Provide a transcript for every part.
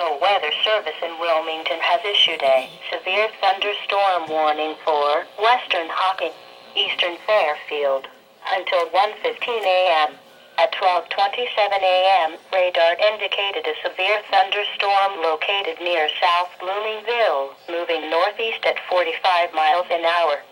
National Weather Service in Wilmington has issued a severe thunderstorm warning for western Hocking, eastern Fairfield, until 1:15 a.m. At 12:27 a.m., radar indicated a severe thunderstorm located near South Bloomingville, moving northeast at 45 miles an hour.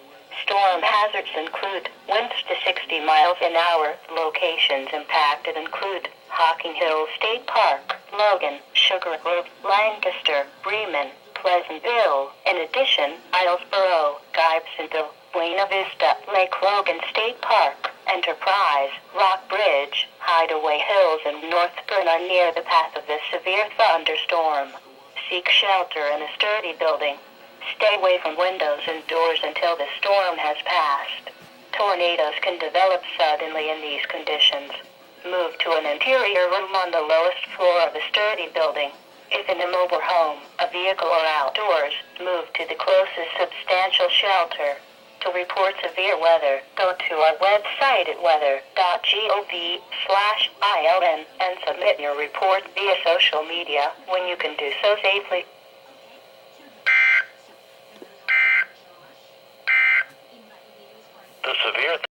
Storm hazards include winds to 60 miles an hour. Locations impacted include Hocking Hills State Park, Logan, Sugar Grove, Lancaster, Bremen, Pleasantville. In addition, Islesboro, Gibsonville, Buena Vista, Lake Logan State Park, Enterprise, Rock Bridge, Hideaway Hills, and Northburn are near the path of this severe thunderstorm. Seek shelter in a sturdy building. Stay away from windows and doors until the storm has passed. Tornadoes can develop suddenly in these conditions. Move to an interior room on the lowest floor of a sturdy building. If in a mobile home, a vehicle, or outdoors, move to the closest substantial shelter. To report severe weather, go to our website at weather.gov/ILN and submit your report via social media when you can do so safely. The severe